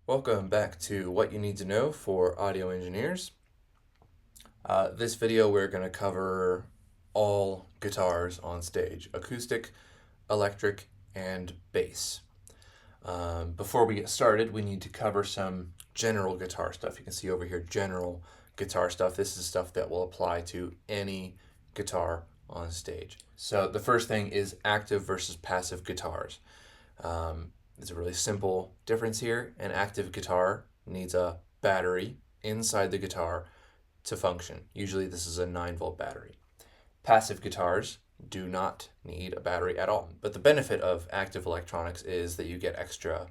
Welcome back to What You Need to Know for Audio Engineers. This video we're going to cover all guitars on stage, acoustic, electric, and bass. Before we get started, we need to cover some general guitar stuff. You can see over here general guitar stuff. This is stuff that will apply to any guitar on stage. So the first thing is active versus passive guitars. There's a really simple difference here. An active guitar needs a battery inside the guitar to function. Usually this is a 9-volt battery. Passive guitars do not need a battery at all. But the benefit of active electronics is that you get extra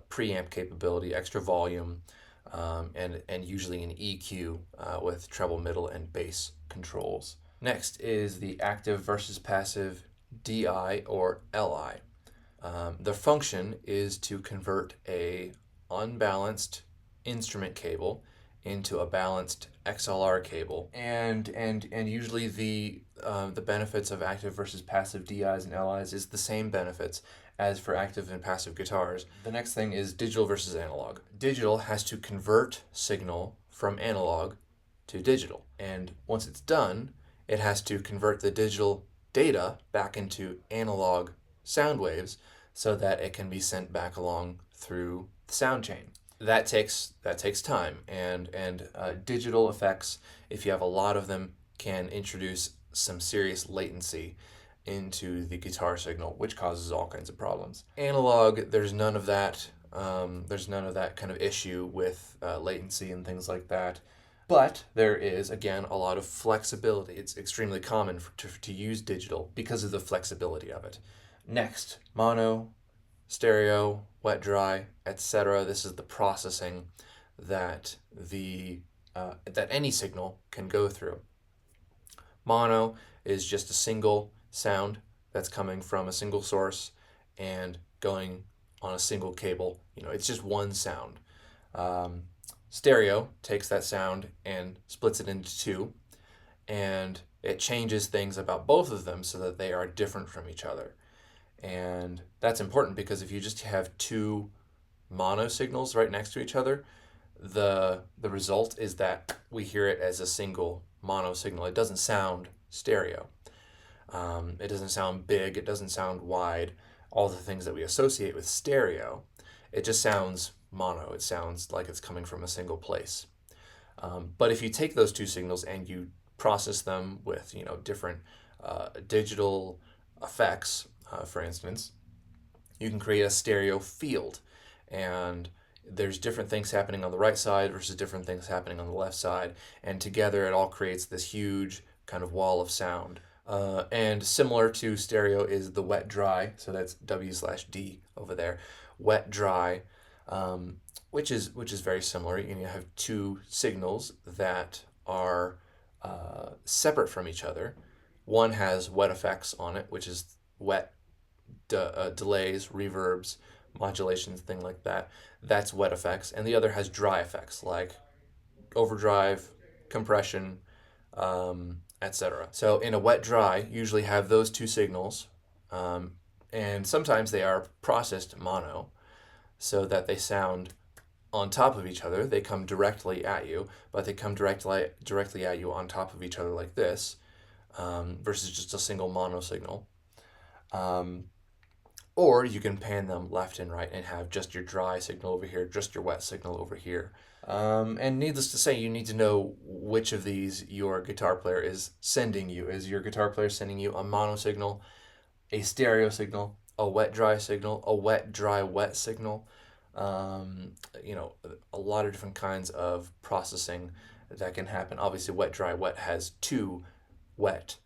preamp capability, extra volume, and usually an EQ with treble, middle, and bass controls. Next is the active versus passive DI or LI. The function is to convert a unbalanced instrument cable into a balanced XLR cable, and usually the benefits of active versus passive DIs and LIs is the same benefits as for active and passive guitars. The next thing is digital versus analog. Digital has to convert signal from analog to digital, and once it's done, it has to convert the digital data back into analog sound waves so that it can be sent back along through the sound chain. That takes time, and digital effects, if you have a lot of them, can introduce some serious latency into the guitar signal, which causes all kinds of problems. Analog, there's none of that. There's none of that kind of issue with latency and things like that. But there is, again, a lot of flexibility. It's extremely common to use digital because of the flexibility of it. Next, mono, stereo, wet, dry, etc. This is the processing that that any signal can go through. Mono is just a single sound that's coming from a single source and going on a single cable. It's just one sound. Stereo takes that sound and splits it into two, and it changes things about both of them so that they are different from each other. And that's important because if you just have two mono signals right next to each other, the result is that we hear it as a single mono signal. It doesn't sound stereo. It doesn't sound big. It doesn't sound wide. All the things that we associate with stereo. It just sounds mono. It sounds like it's coming from a single place. But if you take those two signals and you process them with different digital effects, for instance, you can create a stereo field, and there's different things happening on the right side versus different things happening on the left side, and together it all creates this huge kind of wall of sound. And similar to stereo is the wet dry, so that's W/D over there, wet dry, which is very similar. You have two signals that are separate from each other. One has wet effects on it, which is wet delays, reverbs, modulations, thing like that. That's wet effects. And the other has dry effects like overdrive, compression, etc. So in a wet dry, you usually have those two signals, and sometimes they are processed mono so that they sound on top of each other. They come directly at you, but they come directly at you on top of each other like this, versus just a single mono signal. Or you can pan them left and right and have just your dry signal over here, just your wet signal over here. And needless to say, you need to know which of these your guitar player is sending you. Is your guitar player sending you a mono signal, a stereo signal, a wet dry signal, a wet dry wet signal? A lot of different kinds of processing that can happen. Obviously, wet dry wet has two wet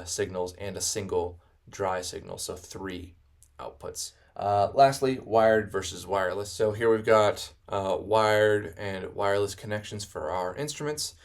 signals and a single dry signal, so three outputs. Lastly, wired versus wireless. So here we've got wired and wireless connections for our instruments.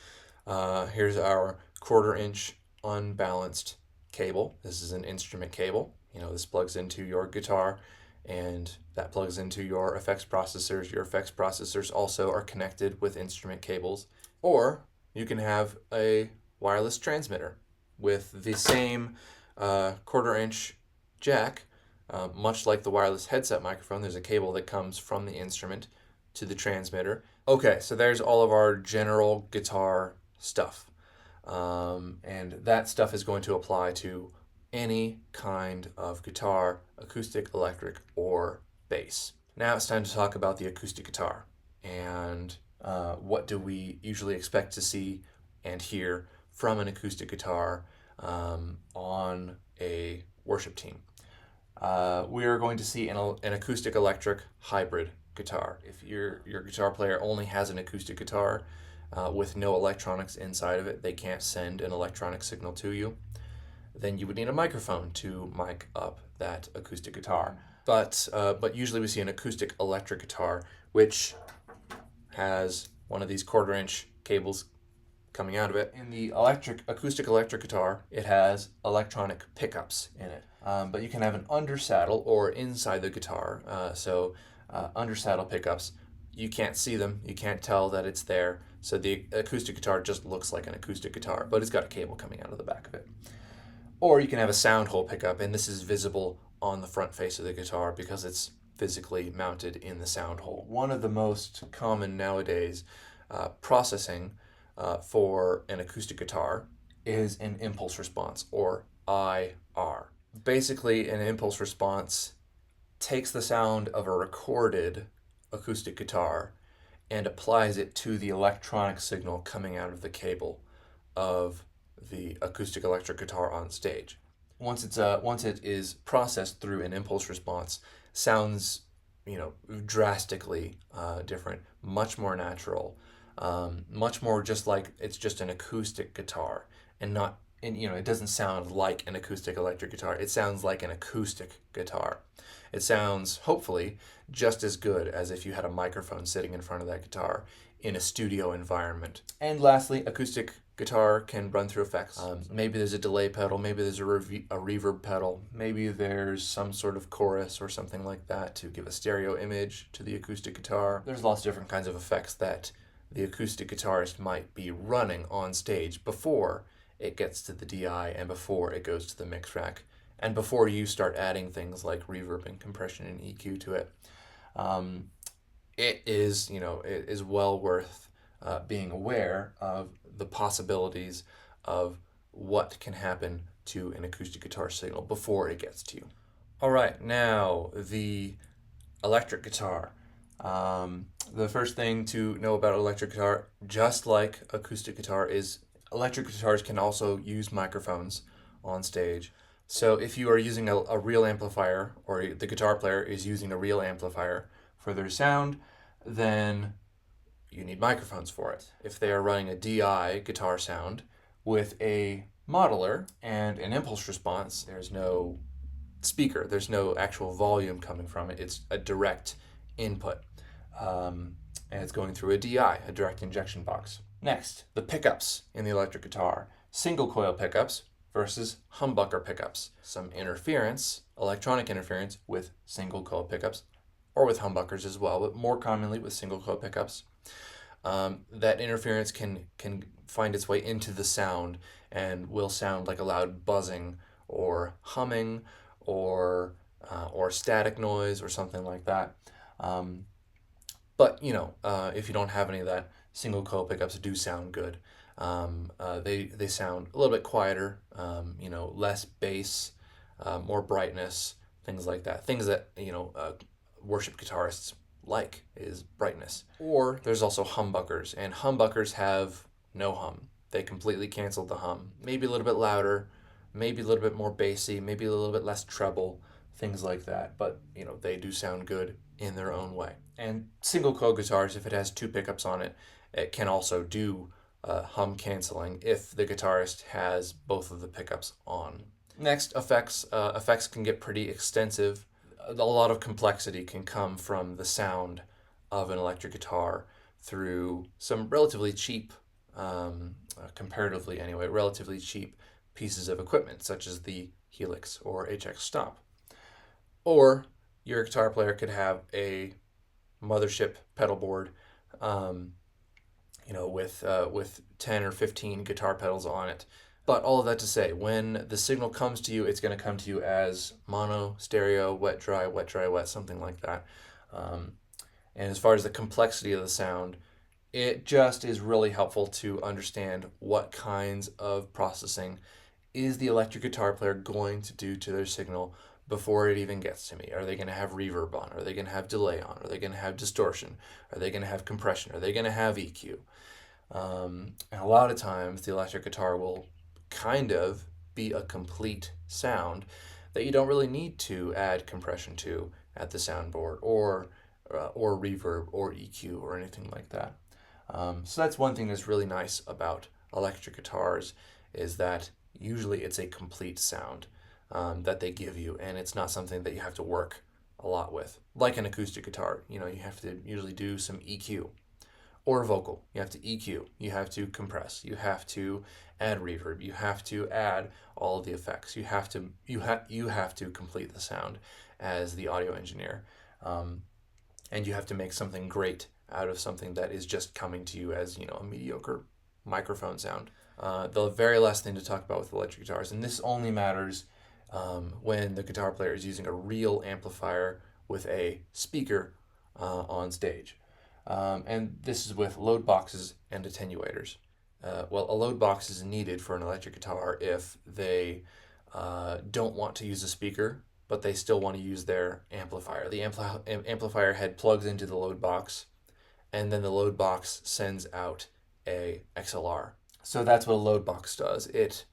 Here's our 1/4-inch unbalanced cable. This is an instrument cable. This plugs into your guitar, and that plugs into your effects processors. Your effects processors also are connected with instrument cables. Or you can have a wireless transmitter with the same 1/4-inch jack. Much like the wireless headset microphone, there's a cable that comes from the instrument to the transmitter. Okay, so there's all of our general guitar stuff. And that stuff is going to apply to any kind of guitar, acoustic, electric, or bass. Now it's time to talk about the acoustic guitar and what do we usually expect to see and hear from an acoustic guitar on a worship team. We are going to see an acoustic electric hybrid guitar. If your guitar player only has an acoustic guitar with no electronics inside of it, they can't send an electronic signal to you, then you would need a microphone to mic up that acoustic guitar. But usually we see an acoustic electric guitar which has one of these 1/4 inch cables coming out of it. In the acoustic electric guitar, it has electronic pickups in it. But you can have an undersaddle or inside the guitar. Undersaddle pickups, you can't see them, you can't tell that it's there. So the acoustic guitar just looks like an acoustic guitar, but it's got a cable coming out of the back of it. Or you can have a sound hole pickup, and this is visible on the front face of the guitar because it's physically mounted in the sound hole. One of the most common nowadays processing for an acoustic guitar is an impulse response, or IR. Basically, an impulse response takes the sound of a recorded acoustic guitar and applies it to the electronic signal coming out of the cable of the acoustic electric guitar on stage. Once it is processed through an impulse response, sounds drastically different, much more natural, much more just like it's just an acoustic guitar, and it doesn't sound like an acoustic electric guitar. It sounds like an acoustic guitar. It sounds, hopefully, just as good as if you had a microphone sitting in front of that guitar in a studio environment. And lastly, acoustic guitar can run through effects. Maybe there's a delay pedal, maybe there's a reverb pedal, maybe there's some sort of chorus or something like that to give a stereo image to the acoustic guitar. There's lots of different kinds of effects that the acoustic guitarist might be running on stage before it gets to the DI and before it goes to the mix rack, and before you start adding things like reverb and compression and EQ to it. It is well worth being aware of the possibilities of what can happen to an acoustic guitar signal before it gets to you. All right, now the electric guitar. The first thing to know about electric guitar, just like acoustic guitar, is electric guitars can also use microphones on stage. So if you are using a real amplifier, or the guitar player is using a real amplifier for their sound, then you need microphones for it. If they are running a DI guitar sound with a modeler and an impulse response, there's no speaker, there's no actual volume coming from it. It's a direct input. And it's going through a DI, a direct injection box. Next, the pickups in the electric guitar. Single coil pickups versus humbucker pickups. Some interference, electronic interference with single coil pickups, or with humbuckers as well, but more commonly with single coil pickups. That interference can find its way into the sound and will sound like a loud buzzing or humming or static noise or something like that. But if you don't have any of that, single coil pickups do sound good. They sound a little bit quieter, less bass, more brightness, things like that. Things that worship guitarists like is brightness. Or there's also humbuckers, and humbuckers have no hum. They completely canceled the hum. Maybe a little bit louder, maybe a little bit more bassy, maybe a little bit less treble, things like that. But they do sound good in their own way. And single coil guitars, if it has 2 pickups on it, it can also do hum canceling if the guitarist has both of the pickups on. Next, effects. Effects can get pretty extensive. A lot of complexity can come from the sound of an electric guitar through some relatively cheap, comparatively anyway, relatively cheap pieces of equipment, such as the Helix or HX Stomp. Or your guitar player could have a mothership pedal board, with 10 or 15 guitar pedals on it. But all of that to say, when the signal comes to you, it's going to come to you as mono, stereo, wet, dry, something like that. And as far as the complexity of the sound, it just is really helpful to understand what kinds of processing is the electric guitar player going to do to their signal before it even gets to me. Are they going to have reverb on? Are they going to have delay on? Are they going to have distortion? Are they going to have compression? Are they going to have EQ? And a lot of times the electric guitar will kind of be a complete sound that you don't really need to add compression to at the soundboard or reverb or EQ or anything like that. So that's one thing that's really nice about electric guitars, is that usually it's a complete sound that they give you, and it's not something that you have to work a lot with. Like an acoustic guitar, you have to usually do some EQ. Or a vocal, you have to EQ, you have to compress, you have to add reverb, you have to add all of the effects. You have to complete the sound as the audio engineer, and you have to make something great out of something that is just coming to you as a mediocre microphone sound. The very last thing to talk about with electric guitars, and this only matters when the guitar player is using a real amplifier with a speaker on stage. And this is with load boxes and attenuators. Well, a load box is needed for an electric guitar if they don't want to use a speaker, but they still want to use their amplifier. The amplifier head plugs into the load box, and then the load box sends out a XLR. So that's what a load box does. It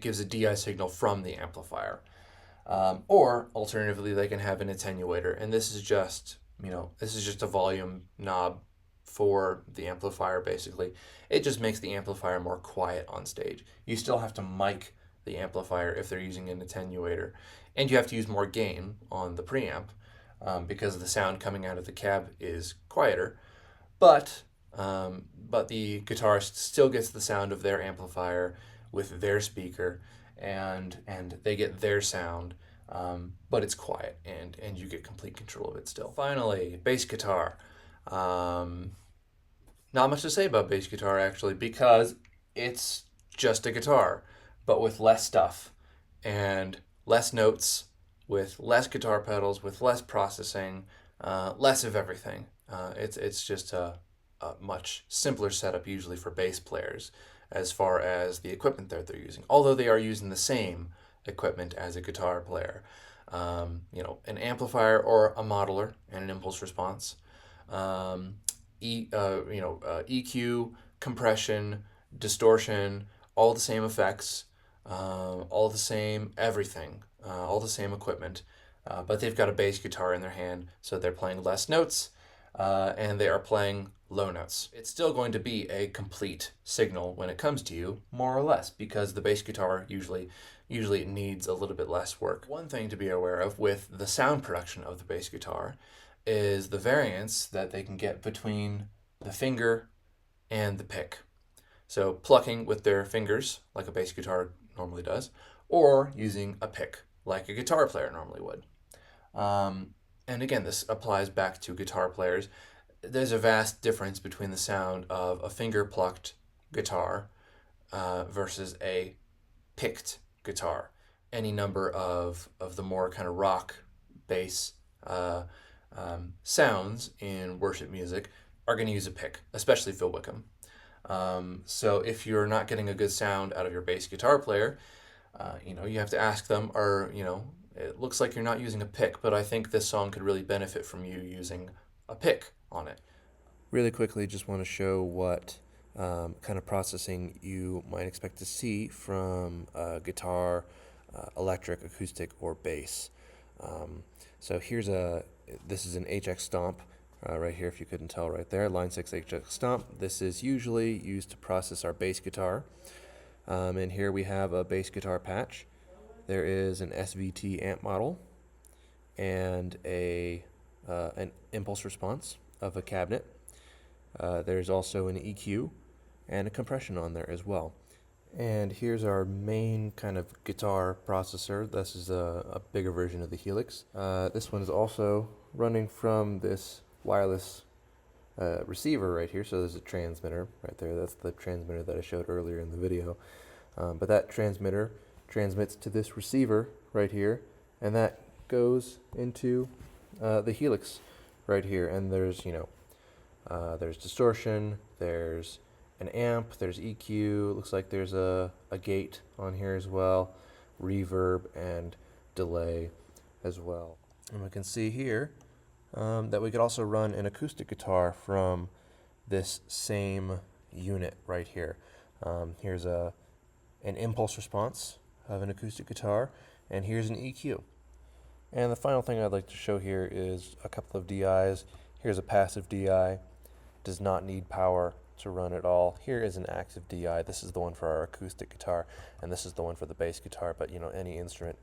gives a DI signal from the amplifier. Or alternatively, they can have an attenuator, and this is just a volume knob for the amplifier, basically. It just makes the amplifier more quiet on stage. You still have to mic the amplifier if they're using an attenuator, and you have to use more gain on the preamp because the sound coming out of the cab is quieter, but the guitarist still gets the sound of their amplifier with their speaker, and they get their sound. But it's quiet, and you get complete control of it still. Finally, bass guitar. Not much to say about bass guitar, actually, because it's just a guitar, but with less stuff and less notes, with less guitar pedals, with less processing, less of everything. It's just a much simpler setup usually for bass players as far as the equipment that they're using, although they are using the same equipment as a guitar player. An amplifier or a modeler and an impulse response, EQ, compression, distortion, all the same effects, all the same everything, all the same equipment, but they've got a bass guitar in their hand, so they're playing less notes, and they are playing low notes. It's still going to be a complete signal when it comes to you, more or less, because the bass guitar usually it needs a little bit less work. One thing to be aware of with the sound production of the bass guitar is the variance that they can get between the finger and the pick. So plucking with their fingers, like a bass guitar normally does, or using a pick, like a guitar player normally would. And again, this applies back to guitar players. There's a vast difference between the sound of a finger-plucked guitar versus a picked guitar. Any number of the more kind of rock bass sounds in worship music are going to use a pick, especially Phil Wickham. So if you're not getting a good sound out of your bass guitar player, you have to ask them, it looks like you're not using a pick, but I think this song could really benefit from you using a pick on it. Really quickly, just want to show what kind of processing you might expect to see from guitar, electric, acoustic, or bass. So this is an HX Stomp right here, if you couldn't tell right there, line 6 HX Stomp. This is usually used to process our bass guitar. And here we have a bass guitar patch. There is an SVT amp model and an impulse response of a cabinet. There's also an EQ and a compression on there as well. And here's our main kind of guitar processor. This is a bigger version of the Helix. This one is also running from this wireless receiver right here. So there's a transmitter right there. That's the transmitter that I showed earlier in the video. But that transmitter transmits to this receiver right here, and that goes into the Helix right here, and there's, there's distortion, there's an amp, there's EQ, it looks like there's a gate on here as well, reverb and delay as well. And we can see here that we could also run an acoustic guitar from this same unit right here. Here's an impulse response of an acoustic guitar, and here's an EQ. And the final thing I'd like to show here is a couple of DIs. Here's a passive DI, does not need power to run at all. Here is an active DI. This is the one for our acoustic guitar, and this is the one for the bass guitar, but any instrument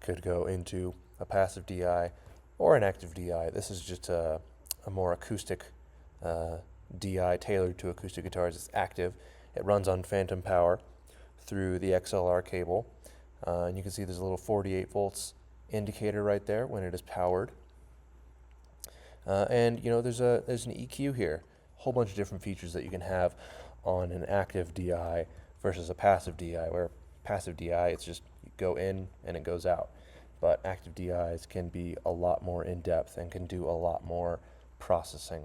could go into a passive DI or an active DI. This is just a more acoustic DI tailored to acoustic guitars. It's active. It runs on phantom power through the XLR cable, and you can see there's a little 48 volts indicator right there when it is powered. And there's an EQ here, a whole bunch of different features that you can have on an active DI versus a passive DI, where passive DI, it's just you go in and it goes out. But active DIs can be a lot more in-depth and can do a lot more processing.